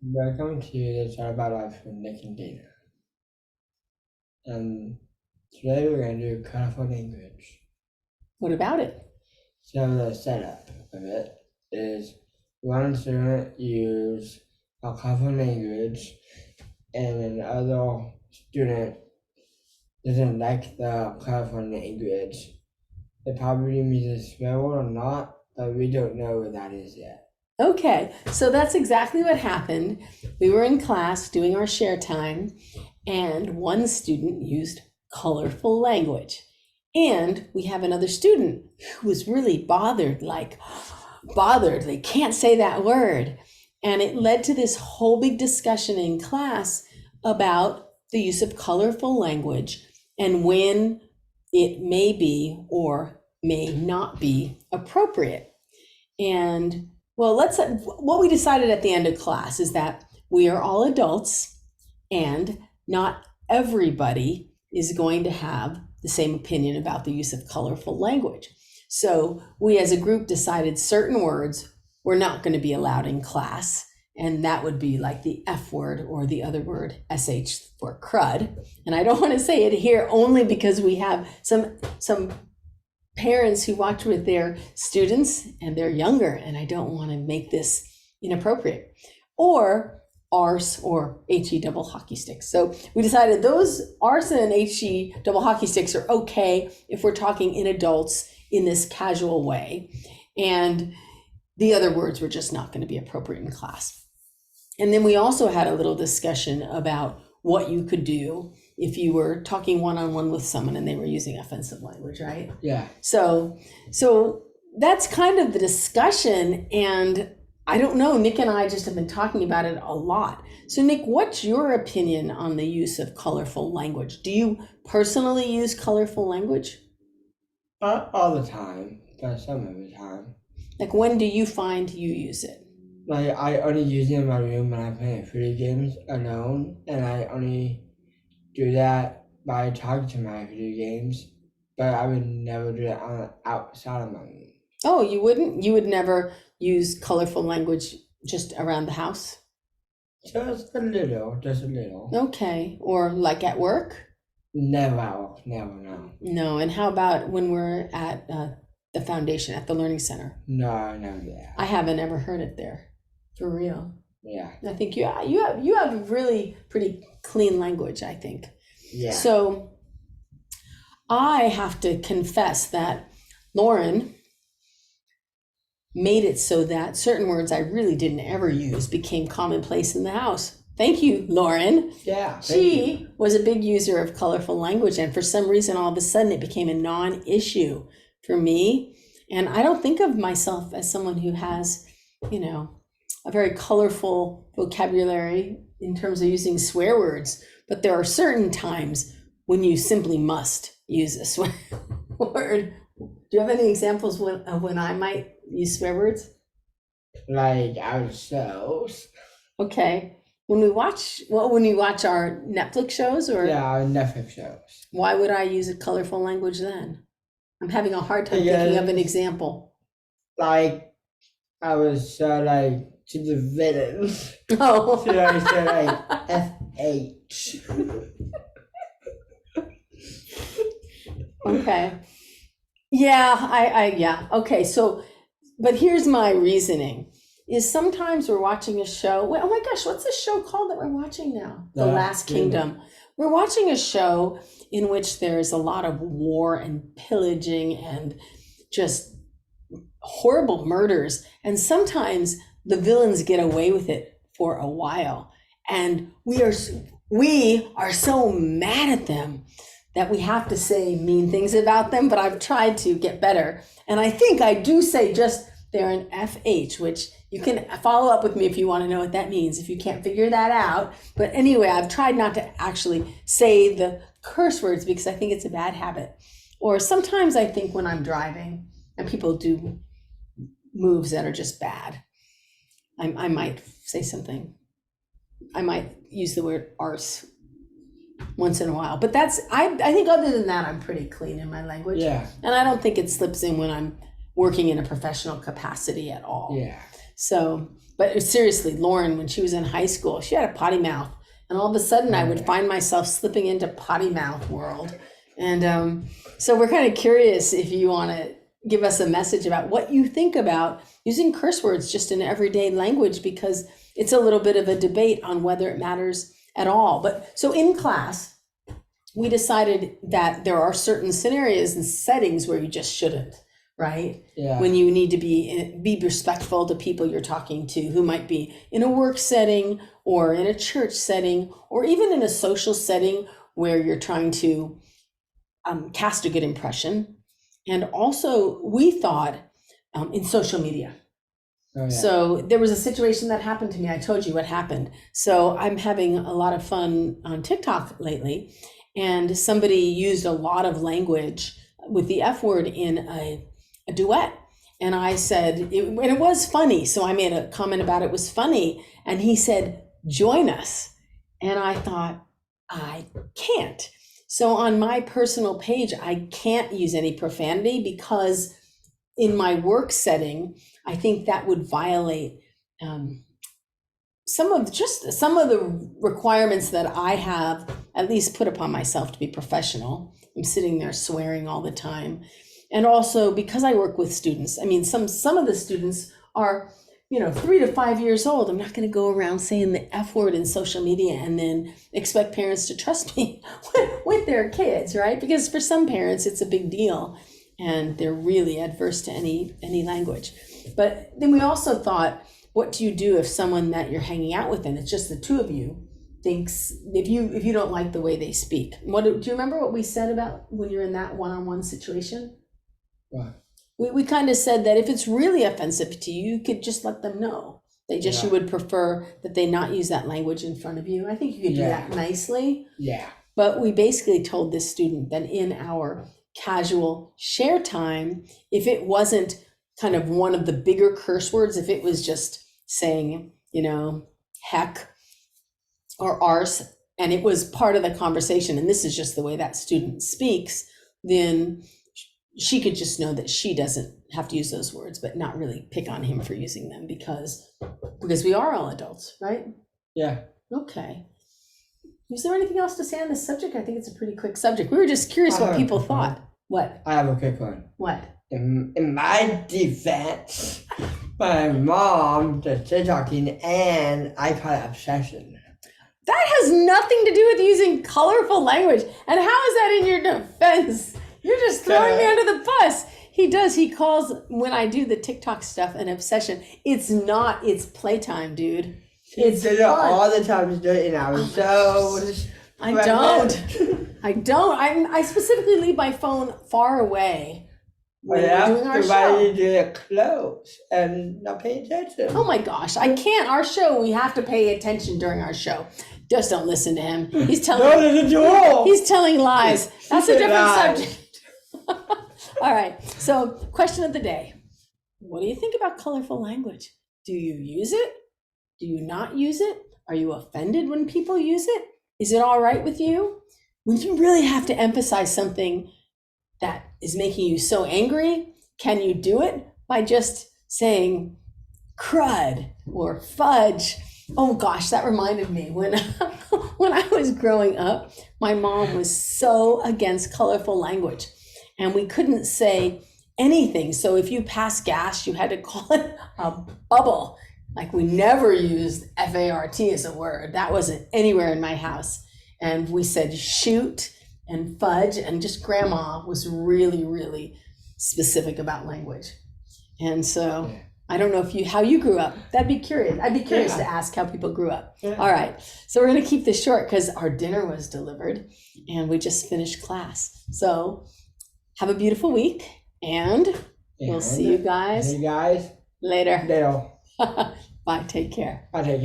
Welcome to the Chat About Life with Nick and Dana. And today we're going to do colorful language. What about it? So the setup of it is one student use a colorful language and another student doesn't like the colorful language. It probably means a swear word or not, but we don't know what that is yet. Okay, so that's exactly what happened. We were in class doing our share time, and one student used colorful language. And we have another student who was really bothered, they can't say that word. And it led to this whole big discussion in class about the use of colorful language and when it may be or may not be appropriate. And what we decided at the end of class is that we are all adults and not everybody is going to have the same opinion about the use of colorful language. So we as a group decided certain words were not going to be allowed in class. And that would be like the F word or the other word, SH for crud. And I don't want to say it here only because we have some parents who watch with their students and they're younger, and I don't want to make this inappropriate. Or arse or HE double hockey sticks. So we decided those arse and HE double hockey sticks are okay if we're talking in adults in this casual way. And the other words were just not going to be appropriate in class. And then we also had a little discussion about what you could do if you were talking one-on-one with someone and they were using offensive language, right? Yeah. So that's kind of the discussion. And I don't know, Nick and I just have been talking about it a lot. So Nick, what's your opinion on the use of colorful language? Do you personally use colorful language? Not all the time, but some of the time. Like, when do you find you use it? Like, I only use it in my room when I'm playing video games alone, and I only do that by talking to my video games, but I would never do it outside of my room. Oh, you wouldn't? You would never use colorful language just around the house? Just a little, Okay. Or like at work? Never at work, never, no. No. And how about when we're at the foundation, at the Learning Center? No, never there. I haven't ever heard it there, for real. Yeah. I think you have really pretty clean language, I think. Yeah. So I have to confess that Lauren made it so that certain words I really didn't ever use became commonplace in the house. Thank you, Lauren. Yeah. She was a big user of colorful language, and for some reason, all of a sudden, it became a non-issue for me. And I don't think of myself as someone who has, a very colorful vocabulary in terms of using swear words, but there are certain times when you simply must use a swear word. Do you have any examples of when I might use swear words? Like ourselves. Okay. When we watch our Netflix shows, or Yeah, our Netflix shows. why would I use a colorful language then? I'm having a hard time thinking of an example. Like, I was to the villains. Oh. So I said FH. Okay. Yeah, yeah. Okay, so, but here's my reasoning, is sometimes we're watching a show. Oh my gosh, what's the show called that we're watching now? The Last Kingdom. We're watching a show in which there's a lot of war and pillaging and just horrible murders. And sometimes the villains get away with it for a while. And we are so mad at them that we have to say mean things about them, but I've tried to get better. And I think I do say just they're an FH, which you can follow up with me if you want to know what that means, if you can't figure that out. But anyway, I've tried not to actually say the curse words because I think it's a bad habit. Or sometimes I think when I'm driving and people do moves that are just bad, I might say something. I might use the word arse once in a while, but I think other than that, I'm pretty clean in my language. Yeah. And I don't think it slips in when I'm working in a professional capacity at all. Yeah. So, but seriously, Lauren, when she was in high school, she had a potty mouth. And all of a sudden I would find myself slipping into potty mouth world. And so we're kind of curious if you want to give us a message about what you think about using curse words just in everyday language, because it's a little bit of a debate on whether it matters at all. But so in class, we decided that there are certain scenarios and settings where you just shouldn't, right? Yeah. When you need to be respectful to people you're talking to who might be in a work setting or in a church setting or even in a social setting where you're trying to cast a good impression. And also we thought in social media. Oh, yeah. So there was a situation that happened to me. I told you what happened. So I'm having a lot of fun on TikTok lately, and somebody used a lot of language with the F word in a duet. And I said, and it was funny. So I made a comment about it was funny. And he said, join us. And I thought, I can't. So on my personal page, I can't use any profanity because in my work setting, I think that would violate some of the requirements that I have at least put upon myself to be professional. I'm sitting there swearing all the time. And also because I work with students, I mean, some of the students are, 3 to 5 years old. I'm not going to go around saying the F word in social media and then expect parents to trust me with their kids, right? Because for some parents, it's a big deal and they're really adverse to any language. But then we also thought, what do you do if someone that you're hanging out with and it's just the two of you thinks, if you don't like the way they speak? Do you remember what we said about when you're in that one-on-one situation? What? We kind of said that if it's really offensive to you, you could just let them know. You would prefer that they not use that language in front of you. I think you could do that nicely. Yeah. But we basically told this student that in our casual share time, if it wasn't kind of one of the bigger curse words, if it was just saying, heck or arse, and it was part of the conversation, and this is just the way that student speaks, then she could just know that she doesn't have to use those words, but not really pick on him for using them because we are all adults, right? Yeah. Okay. Is there anything else to say on this subject? I think it's a pretty quick subject. We were just curious what people thought. What? I have a quick one. What? In my defense, my mom does TikToking and I call it obsession. That has nothing to do with using colorful language. And how is that in your defense? You're just throwing me under the bus. He does. He calls, when I do the TikTok stuff, an obsession. It's not. It's playtime, dude. It's did it all the time. She's doing it now. I don't. I specifically leave my phone far away when we're doing our show. You do it close and not pay attention. Oh my gosh, I can't. Our show, we have to pay attention during our show. Just don't listen to him. He's telling lies. That's a different subject. All right. So, question of the day. What do you think about colorful language? Do you use it? Do you not use it? Are you offended when people use it? Is it all right with you? When you really have to emphasize something that is making you so angry, can you do it by just saying crud or fudge? Oh gosh, that reminded me when I was growing up, my mom was so against colorful language and we couldn't say anything. So if you passed gas, you had to call it a bubble. Like we never used FART as a word. That wasn't anywhere in my house. And we said shoot and fudge, and just grandma was really, really specific about language. And so I don't know how you grew up. I'd be curious to ask how people grew up. Yeah. All right. So we're going to keep this short because our dinner was delivered and we just finished class. So have a beautiful week and we'll see you guys. See you guys later. later. Bye. Take care. Bye. Take care.